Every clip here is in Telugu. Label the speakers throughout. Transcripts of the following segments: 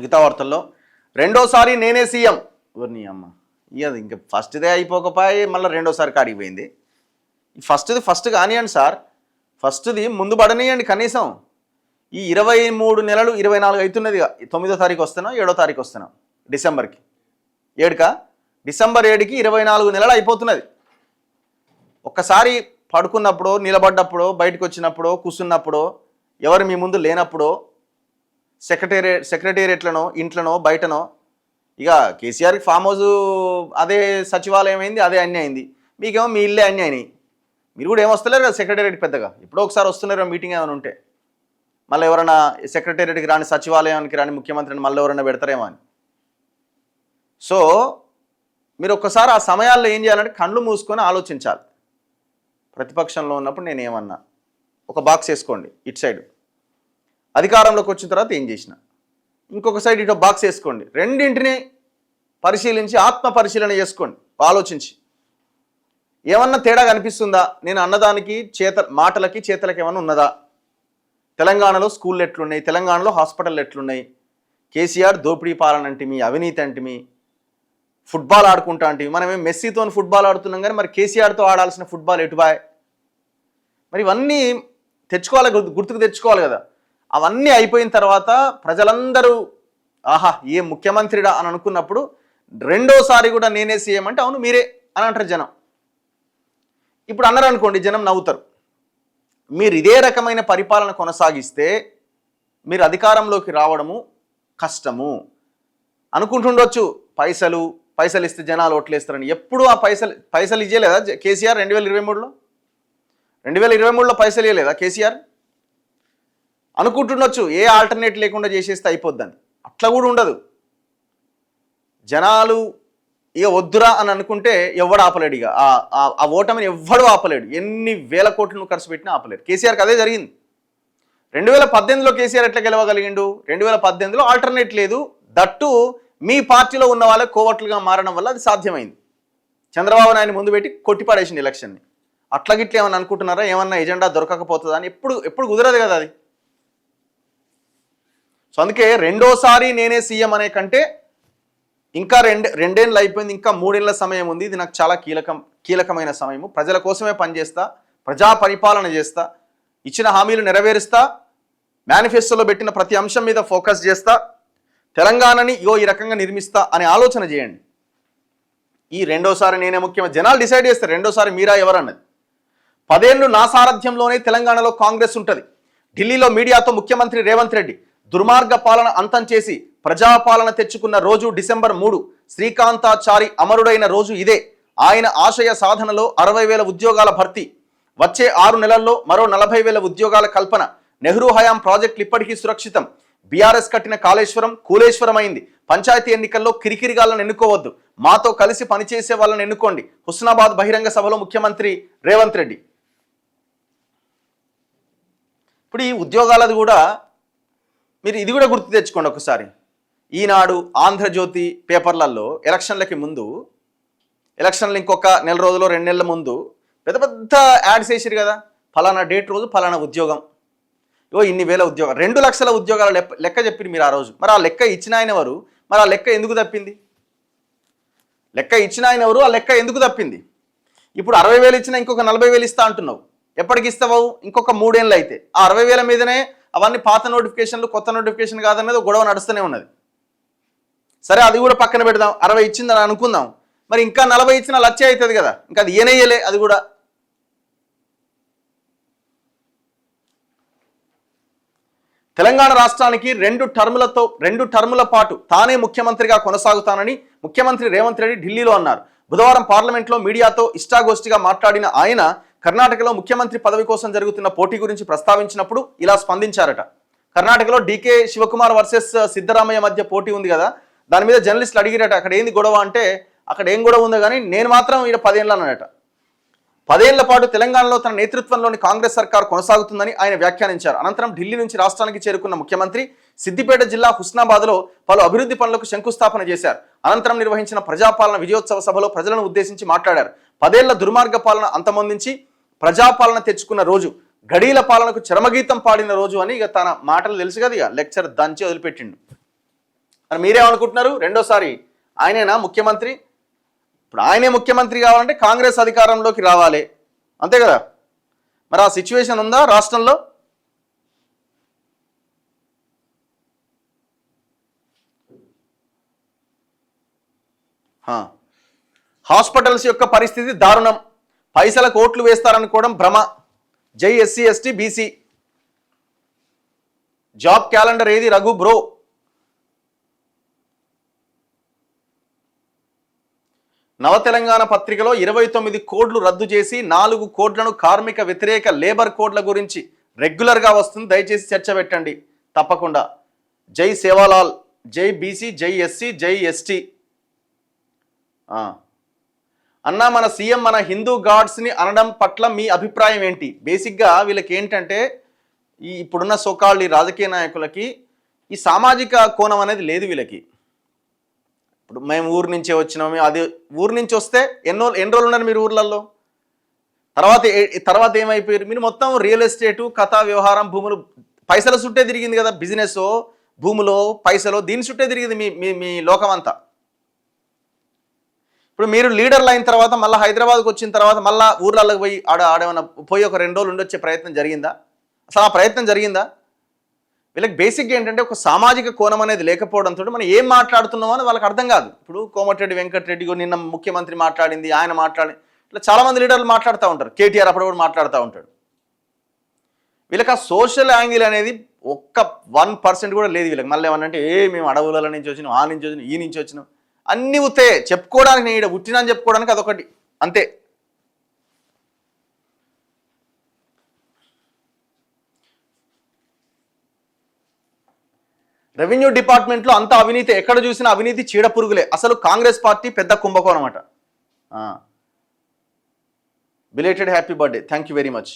Speaker 1: మిగతా వార్తల్లో రెండోసారి నేనే సీఎం. ఎవరిని అమ్మ ఇక ఇంకా ఫస్ట్దే అయిపోకపోయి మళ్ళీ రెండోసారి కాడిపోయింది. ఫస్ట్ కానివ్వండి సార్, ఫస్ట్ది ముందు పడనియండి కనీసం. ఈ 23 నెలలు 24 అవుతున్నది. 9వ తారీఖు వస్తానో 7వ తారీఖు వస్తానో డిసెంబర్కి 7కా డిసెంబర్ 7కి 24 నెలలు అయిపోతున్నది. ఒక్కసారి పడుకున్నప్పుడు, నిలబడ్డప్పుడు, బయటకు వచ్చినప్పుడు, కూర్చున్నప్పుడు, ఎవరు మీ ముందు లేనప్పుడు, సెక్రటేరియట్లనో ఇంట్లోనో బయటనో, ఇక కేసీఆర్కి ఫామ్ హౌస్ అదే సచివాలయం అయింది, అదే అన్నీ అయింది. మీకేమో మీ ఇల్లే అన్నీ అయినాయి. మీరు కూడా ఏమొస్తలేరు కదా సెక్రటేరియట్ పెద్దగా. ఎప్పుడో ఒకసారి వస్తున్నారు మీటింగ్ ఏమైనా ఉంటే. మళ్ళీ ఎవరైనా సెక్రటేరియట్కి రాని, సచివాలయానికి రాని ముఖ్యమంత్రిని మళ్ళీ ఎవరైనా పెడతారేమో అని. సో మీరు ఒక్కసారి ఆ సమయాల్లో ఏం చేయాలంటే కళ్ళు మూసుకొని ఆలోచించాలి. ప్రతిపక్షంలో ఉన్నప్పుడు నేను ఏమన్నా ఒక బాక్స్ వేసుకోండి ఇటు సైడ్, అధికారంలోకి వచ్చిన తర్వాత ఏం చేసిన ఇంకొక సైడ్ ఇటు బాక్స్ వేసుకోండి. రెండింటిని పరిశీలించి ఆత్మ పరిశీలన చేసుకోండి, ఆలోచించి ఏమన్నా తేడా కనిపిస్తుందా, నేను అన్నదానికి మాటలకి చేతలకి ఏమన్నా ఉన్నదా, తెలంగాణలో స్కూళ్ళు ఎట్లున్నాయి, తెలంగాణలో హాస్పిటల్ ఎట్లున్నాయి, కేసీఆర్ దోపిడీ పాలన అంటిమి, అవినీతి అంటిమి, ఫుట్బాల్ ఆడుకుంటా అంటివి. మనమేం మెస్సీతో ఫుట్బాల్ ఆడుతున్నాం కానీ మరి కేసీఆర్తో ఆడాల్సిన ఫుట్బాల్ ఎటుబాయ్? మరి ఇవన్నీ తెచ్చుకోవాలి, గుర్తుకు తెచ్చుకోవాలి కదా. అవన్నీ అయిపోయిన తర్వాత ప్రజలందరూ ఆహా ఏ ముఖ్యమంత్రిడా అని అనుకున్నప్పుడు రెండోసారి కూడా నేనే సీఎం అంటే అవును మీరే అని అంటారు జనం. ఇప్పుడు అన్నారు అనుకోండి, జనం నవ్వుతారు. మీరు ఇదే రకమైన పరిపాలన కొనసాగిస్తే మీరు అధికారంలోకి రావడము కష్టము అనుకుంటుండొచ్చు. పైసలు ఇస్తే జనాలు ఓట్లేస్తారని. ఎప్పుడు ఆ పైసలు ఇవ్వలేదా కేసీఆర్? 2023లో పైసలు ఇవ్వలేదా కేసీఆర్? అనుకుంటుండొచ్చు ఏ ఆల్టర్నేట్ లేకుండా చేసేస్తే అయిపోద్దని. అట్లా కూడా ఉండదు. జనాలు ఇక వద్దురా అని అనుకుంటే ఎవడు ఆపలేడు. ఇక ఆ ఓటమిని ఎవ్వడు ఆపలేడు. ఎన్ని వేల కోట్లు ఖర్చు పెట్టినా ఆపలేడు. కేసీఆర్కి అదే జరిగింది. 2018లో కేసీఆర్ ఎట్లా గెలవగలిగిండు? 2018లో ఆల్టర్నేట్ లేదు, దట్టు మీ పార్టీలో ఉన్న వాళ్ళే కోవట్లుగా మారడం వల్ల అది సాధ్యమైంది. చంద్రబాబు నాయుడు ముందు పెట్టి కొట్టిపడేసింది ఎలక్షన్ని. అట్లాగిట్లా ఏమన్నా అనుకుంటున్నారా? ఏమన్నా ఎజెండా దొరకకపోతుందా అని? ఎప్పుడు కుదరదు కదా అది. సో అందుకే రెండోసారి నేనే సీఎం అనే కంటే ఇంకా రెండేళ్ళు అయిపోయింది, ఇంకా 3 ఏళ్ల సమయం ఉంది. ఇది నాకు చాలా కీలకమైన సమయము. ప్రజల కోసమే పనిచేస్తా, ప్రజా పరిపాలన చేస్తా, ఇచ్చిన హామీలు నెరవేరుస్తా, మేనిఫెస్టోలో పెట్టిన ప్రతి అంశం మీద ఫోకస్ చేస్తా, తెలంగాణని ఈ రకంగా నిర్మిస్తా అనే ఆలోచన చేయండి. ఈ రెండోసారి నేనే ముఖ్యమంత్రి జనాలు డిసైడ్ చేస్తారు. రెండోసారి మీరా ఎవరన్నది. 10 ఏళ్ళు నా సారథ్యంలోనే తెలంగాణలో కాంగ్రెస్ ఉంటుంది. ఢిల్లీలో మీడియాతో ముఖ్యమంత్రి రేవంత్ రెడ్డి దుర్మార్గ పాలన అంతం చేసి ప్రజాపాలన తెచ్చుకున్న రోజు డిసెంబర్ 3. శ్రీకాంతాచారి అమరుడైన రోజు ఇదే. ఆయన ఆశయ సాధనలో 60,000 ఉద్యోగాల భర్తీ, వచ్చే 6 నెలల్లో మరో 40,000 ఉద్యోగాల కల్పన. నెహ్రూ హయాం ప్రాజెక్టులు ఇప్పటికీ సురక్షితం. బీఆర్ఎస్ కట్టిన కాళేశ్వరం కూలేశ్వరమైంది. పంచాయతీ ఎన్నికల్లో కిరికిరిగాలను ఎన్నుకోవద్దు, మాతో కలిసి పనిచేసే వాళ్ళని ఎన్నుకోండి. హుస్నాబాద్ బహిరంగ సభలో ముఖ్యమంత్రి రేవంత్ రెడ్డి. ఇప్పుడు ఈ ఉద్యోగాలది కూడా మీరు ఇది కూడా గుర్తు తెచ్చుకోండి ఒకసారి. ఈనాడు, ఆంధ్రజ్యోతి పేపర్లలో ఎలక్షన్లకి ముందు, ఎలక్షన్లు ఇంకొక నెల రోజులు 2 నెలల ముందు పెద్ద పెద్ద యాడ్స్ వేసారు కదా. ఫలానా డేట్ రోజు ఫలానా ఉద్యోగం, ఇన్ని వేల ఉద్యోగాలు, 2 లక్షల ఉద్యోగాల లెక్క చెప్పారు మీరు ఆ రోజు. మరి ఆ లెక్క ఇచ్చిన ఆయన ఎవరు? మరి ఆ లెక్క ఎందుకు తప్పింది? లెక్క ఇచ్చిన ఆయన ఎవరు? ఆ లెక్క ఎందుకు తప్పింది? ఇప్పుడు 60,000 ఇచ్చినా ఇంకొక 40,000 ఇస్తా అంటున్నావు. ఎప్పటికి ఇస్తావు? ఇంకొక 3 ఏళ్ళు అయితే. ఆ 60,000 మీదనే అవన్నీ పాత నోటిఫికేషన్లు, కొత్త నోటిఫికేషన్ కాదనేది గొడవ నడుస్తూనే ఉన్నది. సరే అది కూడా పక్కన పెడదాం. 60 ఇచ్చిందని అనుకుందాం. మరి ఇంకా 40 ఇచ్చినా 1,00,000 అవుతుంది కదా. ఇంకా అది ఏనయ్యలే. అది కూడా తెలంగాణ రాష్ట్రానికి 2 టర్ముల పాటు తానే ముఖ్యమంత్రిగా కొనసాగుతానని ముఖ్యమంత్రి రేవంత్ రెడ్డి ఢిల్లీలో అన్నారు. బుధవారం పార్లమెంట్లో మీడియాతో ఇష్టాగోష్ఠిగా మాట్లాడిన ఆయన కర్ణాటకలో ముఖ్యమంత్రి పదవి కోసం జరుగుతున్న పోటీ గురించి ప్రస్తావించినప్పుడు ఇలా స్పందించారట. కర్ణాటకలో డీకే శివకుమార్ వర్సెస్ సిద్ధరామయ్య మధ్య పోటీ ఉంది కదా, దాని మీద జర్నలిస్టులు అడిగిరట అక్కడ ఏంది గొడవ అంటే, అక్కడ ఏం గొడవ ఉందో కానీ నేను మాత్రం ఈడ 10 ఏళ్ళు అన్నట. 10 ఏళ్ల పాటు తెలంగాణలో తన నేతృత్వంలోని కాంగ్రెస్ సర్కార్ కొనసాగుతుందని ఆయన వ్యాఖ్యానించారు. అనంతరం ఢిల్లీ నుంచి రాష్ట్రానికి చేరుకున్న ముఖ్యమంత్రి సిద్దిపేట జిల్లా హుస్నాబాద్లో పలు అభివృద్ధి పనులకు శంకుస్థాపన చేశారు. అనంతరం నిర్వహించిన ప్రజాపాలన విజయోత్సవ సభలో ప్రజలను ఉద్దేశించి మాట్లాడారు. 10 ఏళ్ల దుర్మార్గ పాలన అంతమొందించి ప్రజాపాలన తెచ్చుకున్న రోజు, గడీల పాలనకు చరమగీతం పాడిన రోజు అని ఇక తన మాటలు తెలుసు కదా, ఇక లెక్చర్ దంచి వదిలిపెట్టిండు. మరి మీరేమనుకుంటున్నారు? రెండోసారి ఆయనేనా ముఖ్యమంత్రి? ఇప్పుడు ఆయనే ముఖ్యమంత్రి కావాలంటే కాంగ్రెస్ అధికారంలోకి రావాలి, అంతే కదా? మరి ఆ సిచ్యువేషన్ ఉందా రాష్ట్రంలో? హాస్పిటల్స్ యొక్క పరిస్థితి దారుణం, పైసలకు ఓట్లు వేస్తారనుకోవడం భ్రమ, జై SC ST BC, job calendar ఏది రఘు బ్రో? నవ తెలంగాణ పత్రికలో 29 కోడ్లు రద్దు చేసి 4 కోడ్లను కార్మిక వ్యతిరేక లేబర్ కోడ్ల గురించి రెగ్యులర్గా వస్తుంది, దయచేసి చర్చ పెట్టండి తప్పకుండా. జై సేవాలాల్, జై బీసీ, జై ఎస్సీ, జై ఎస్టీ. అన్నా మన సీఎం మన హిందూ గాడ్స్ని అనడం పట్ల మీ అభిప్రాయం ఏంటి? బేసిక్గా వీళ్ళకి ఏంటంటే ఈ ఇప్పుడున్న సోకాళ్ళు ఈ రాజకీయ నాయకులకి ఈ సామాజిక కోణం అనేది లేదు వీళ్ళకి. ఇప్పుడు మేము ఊరు నుంచే వచ్చినాము, అది ఊరు నుంచి వస్తే ఎన్ని రోజులు ఉన్నారు మీరు ఊర్లలో? తర్వాత ఏమైపోయారు మీరు? మొత్తం రియల్ ఎస్టేటు, కథా వ్యవహారం, భూములు, పైసల చుట్టే తిరిగింది కదా బిజినెస్, భూములో పైసలు, దీని చుట్టే తిరిగింది మీ మీ లోకం అంతా. ఇప్పుడు మీరు లీడర్లు అయిన తర్వాత మళ్ళీ హైదరాబాద్కి వచ్చిన తర్వాత మళ్ళీ ఊర్లలోకి పోయి ఆడేమన్నా పోయి ఒక 2 రోజులు ఉండొచ్చే ప్రయత్నం జరిగిందా? అసలు ఆ ప్రయత్నం జరిగిందా? వీళ్ళకి బేసిక్గా ఏంటంటే ఒక సామాజిక కోణం అనేది లేకపోవడంతో మనం ఏం మాట్లాడుతున్నామో అని వాళ్ళకి అర్థం కాదు. ఇప్పుడు కోమటిరెడ్డి వెంకటరెడ్డి నిన్న ముఖ్యమంత్రి మాట్లాడింది, ఆయన మాట్లాడి, ఇట్లా చాలామంది లీడర్లు మాట్లాడుతూ ఉంటారు. కేటీఆర్ అప్పుడు కూడా మాట్లాడుతూ ఉంటాడు. వీళ్ళకి ఆ సోషల్ యాంగిల్ అనేది ఒక్క 1% కూడా లేదు వీళ్ళకి. మళ్ళీ ఏమన్నంటే మేము అడవుల నుంచి వచ్చినాం, ఆ నుంచి వచ్చినాం, ఈ నుంచి వచ్చినాం, అన్నీ ఉత్తే చెప్పుకోవడానికి, నేను పుట్టినా అని చెప్పుకోవడానికి అదొకటి అంతే. రెవెన్యూ డిపార్ట్మెంట్లో అంత అవినీతి, ఎక్కడ చూసినా అవినీతి చీడపురుగులే. అసలు కాంగ్రెస్ పార్టీ పెద్ద కుంభకోణం అట. Belated happy birthday, thank you very much.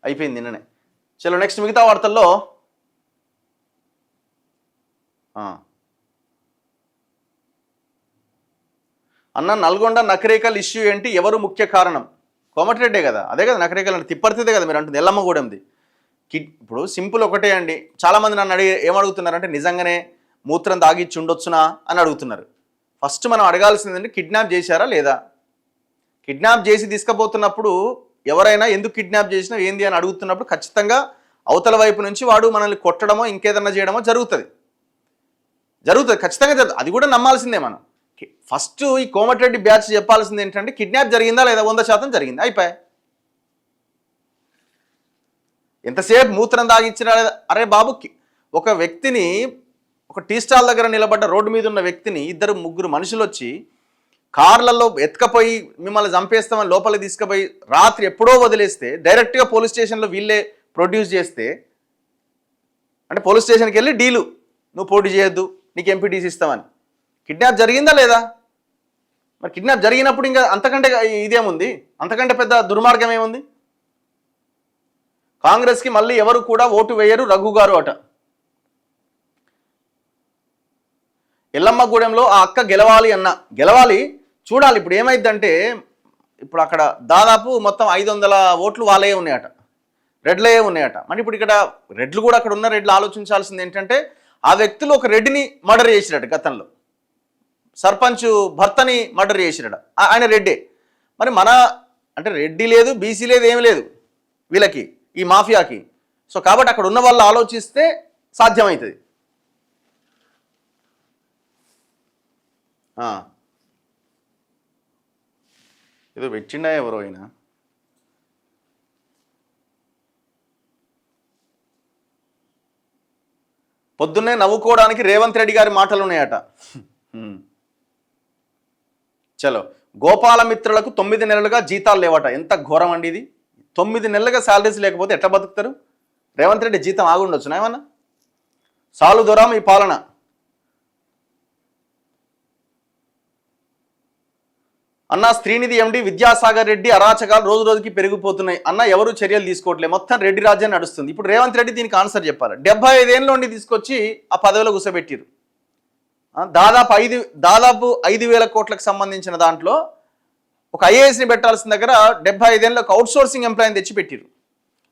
Speaker 1: అయిపోయింది నిన్ననే. చలో నెక్స్ట్ మిగతా వార్తల్లో అన్న నల్గొండ నకరేకల్ ఇష్యూ ఏంటి, ఎవరు ముఖ్య కారణం? కోమటిరెడ్డే కదా, అదే కదా నకరేకల్ అంటే, తిప్పర్తిదే కదా మీరు అంటుంది, ఎల్లమ్మగూడెంది. ఇప్పుడు సింపుల్ ఒకటే అండి. చాలామంది నన్ను ఏమడుగుతున్నారంటే నిజంగానే మూత్రం తాగిచ్చి ఉండొచ్చునా అని అడుగుతున్నారు. ఫస్ట్ మనం అడగాల్సిందంటే కిడ్నాప్ చేశారా లేదా? కిడ్నాప్ చేసి తీసుకుపోతున్నప్పుడు ఎవరైనా ఎందుకు కిడ్నాప్ చేసినా ఏంది అని అడుగుతున్నప్పుడు ఖచ్చితంగా అవతల వైపు నుంచి వాడు మనల్ని కొట్టడమో ఇంకేదన్నా చేయడమో జరుగుతుంది ఖచ్చితంగా జరుగుతుంది. అది కూడా నమ్మాల్సిందే మనం. ఫస్ట్ ఈ కోమటిరెడ్డి బ్యాచ్ చెప్పాల్సింది ఏంటంటే కిడ్నాప్ జరిగిందా లేదా, 100% జరిగింది, అయిపోయి. ఎంతసేపు మూత్రం తాగిచ్చినా లేదా? అరే బాబు, ఒక వ్యక్తిని, ఒక టీ స్టాల్ దగ్గర నిలబడ్డ రోడ్డు మీద ఉన్న వ్యక్తిని 2-3 మనుషులు వచ్చి కార్లలో ఎత్తుకపోయి మిమ్మల్ని చంపేస్తామని లోపలికి తీసుకుపోయి రాత్రి ఎప్పుడో వదిలేస్తే డైరెక్ట్గా పోలీస్ స్టేషన్లో వీళ్ళే ప్రొడ్యూస్ చేస్తే, అంటే పోలీస్ స్టేషన్కి వెళ్ళి డీలు, నువ్వు పోటీ చేయొద్దు, నీకు ఎంపీటీసీ ఇస్తామని. కిడ్నాప్ జరిగిందా లేదా? మరి కిడ్నాప్ జరిగినప్పుడు ఇంకా అంతకంటే ఇదేముంది, అంతకంటే పెద్ద దుర్మార్గం ఏముంది? కాంగ్రెస్కి మళ్ళీ ఎవరు కూడా ఓటు వేయరు రఘు గారు అట. ఎల్లమ్మగూడెంలో ఆ అక్క గెలవాలి గెలవాలి, చూడాలి. ఇప్పుడు ఏమైందంటే ఇప్పుడు అక్కడ దాదాపు మొత్తం 500 ఓట్లు వాళ్ళే ఉన్నాయట, రెడ్లే ఉన్నాయట. మరి ఇప్పుడు ఇక్కడ రెడ్లు కూడా అక్కడ ఉన్న రెడ్లు ఆలోచించాల్సింది ఏంటంటే ఆ వ్యక్తులు ఒక రెడ్డిని మర్డర్ చేసిరట, గతంలో సర్పంచ్ భర్తని మర్డర్ చేసిరట, ఆయన రెడ్డే. మరి మన అంటే రెడ్డి లేదు, బీసీ లేదు, ఏమి లేదు వీళ్ళకి, ఈ మాఫియాకి. సో కాబట్టి అక్కడ ఉన్న వాళ్ళు ఆలోచిస్తే సాధ్యమవుతుంది. ఏదో పెట్టిండా ఎవరో అయినా. పొద్దున్నే నవ్వుకోవడానికి రేవంత్ రెడ్డి గారి మాటలు ఉన్నాయట. చలో, గోపాలమిత్రులకు 9 నెలలుగా జీతాలు లేవట. ఎంత ఘోరం అండి ఇది. 9 నెలలుగా శాలరీస్ లేకపోతే ఎట్లా బతుకుతారు? రేవంత్ రెడ్డి జీతం ఆగుండొచ్చునా ఏమన్నా? సాలు దొరా మీ పాలన. అన్న శ్రీనిధి ఎండి విద్యాసాగర్ రెడ్డి అరాచకాలు రోజు రోజుకి పెరిగిపోతున్నాయి అన్న, ఎవరు చర్యలు తీసుకోవట్లేదు, మొత్తం రెడ్డి రాజ్యాన్ని నడుస్తుంది. ఇప్పుడు రేవంత్ రెడ్డి దీనికి ఆన్సర్ చెప్పాలి. 75 ఏళ్ళ నుండి తీసుకొచ్చి ఆ పదవిలో కూర్చోబెట్టిరు. దాదాపు 5,000 కోట్లకు సంబంధించిన దాంట్లో ఒక ఐఏఎస్ని పెట్టాల్సిన దగ్గర 75 ఏళ్ళకు అవుట్ సోర్సింగ్ ఎంప్లాయీని తెచ్చి పెట్టిరు.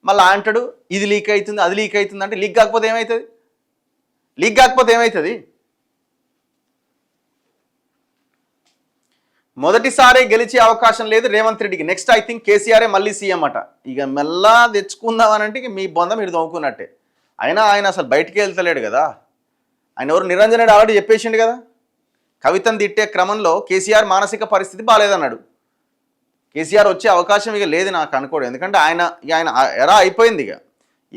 Speaker 1: మళ్ళీ అంటాడు ఇది లీక్ అవుతుంది, అది లీక్ అవుతుంది. అంటే లీక్ కాకపోతే ఏమవుతుంది? మొదటిసారి గెలిచే అవకాశం లేదు రేవంత్ రెడ్డికి. నెక్స్ట్ ఐ థింక్ కేసీఆరే మళ్ళీ సీఎం అట. ఇక మెల్లా తెచ్చుకుందాం అనంటే ఇక మీ బొంద మీరు దొంగకున్నట్టే. అయినా ఆయన అసలు బయటికి వెళ్తలేడు కదా. ఆయన ఎవరు నిరంజన్ రెడ్డి ఆల్రెడీ చెప్పేసిండు కదా. కవితను తిట్టే క్రమంలో కేసీఆర్ మానసిక పరిస్థితి బాగాలేదన్నాడు. కేసీఆర్ వచ్చే అవకాశం ఇక లేదు నాకు అనుకోడు. ఎందుకంటే ఆయన ఎరా అయిపోయింది. ఇక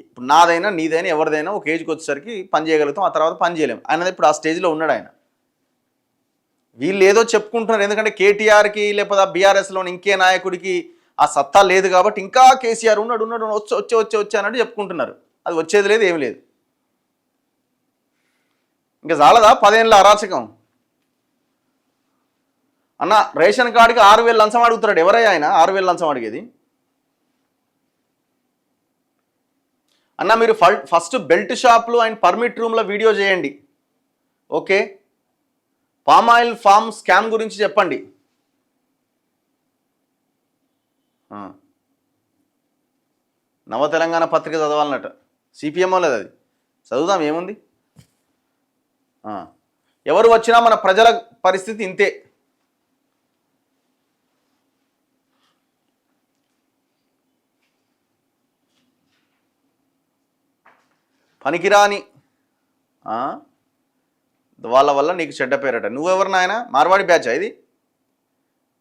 Speaker 1: ఇప్పుడు నాదైనా నీదైనా ఎవరిదైనా ఒక ఏజ్కి వచ్చేసరికి పని చేయగలుగుతాం, ఆ తర్వాత పని చేయలేము. ఆయన ఇప్పుడు ఆ స్టేజ్లో ఉన్నాడు. ఆయన వీళ్ళు ఏదో చెప్పుకుంటున్నారు, ఎందుకంటే కేటీఆర్కి లేకపోతే బీఆర్ఎస్లోని ఇంకే నాయకుడికి ఆ సత్తా లేదు కాబట్టి ఇంకా కేసీఆర్ ఉన్నాడు వచ్చి అన్నట్టు చెప్పుకుంటున్నారు. అది వచ్చేది లేదు, ఏమి లేదు. ఇంకా చాలదా 10 ఏళ్ళ అరాచకం? అన్న రేషన్ కార్డుకి 6,000 లంచం అడుగుతున్నాడు. ఎవరయ్యా ఆయన 6,000 లంచం అడిగేది? అన్న మీరు ఫస్ట్ బెల్ట్ షాప్లో అండ్ పర్మిట్ రూమ్లో వీడియో చేయండి. Okay, palm oil farm scam గురించి చెప్పండి. నవ తెలంగాణ పత్రిక చదవాలన్నట. సిపిఎంఓ లేదు, అది చదువుదాం ఏముంది. ఎవరు వచ్చినా మన ప్రజల పరిస్థితి ఇంతే. పనికిరాని వాళ్ళ వల్ల నీకు చెడ్డ పేరట. నువ్వెవరు నాయన? మార్వాడి బ్యాచ్ ఇది,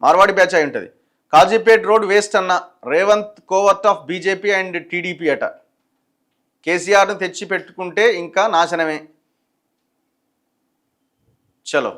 Speaker 1: మార్వాడి బ్యాచ్ అయి ఉంటుంది. కాజీపేట్ రోడ్ వేస్ట్ అన్న Revanth covert of BJP and TDP అట. కేసీఆర్ను తెచ్చి పెట్టుకుంటే ఇంకా నాశనమే. చలో.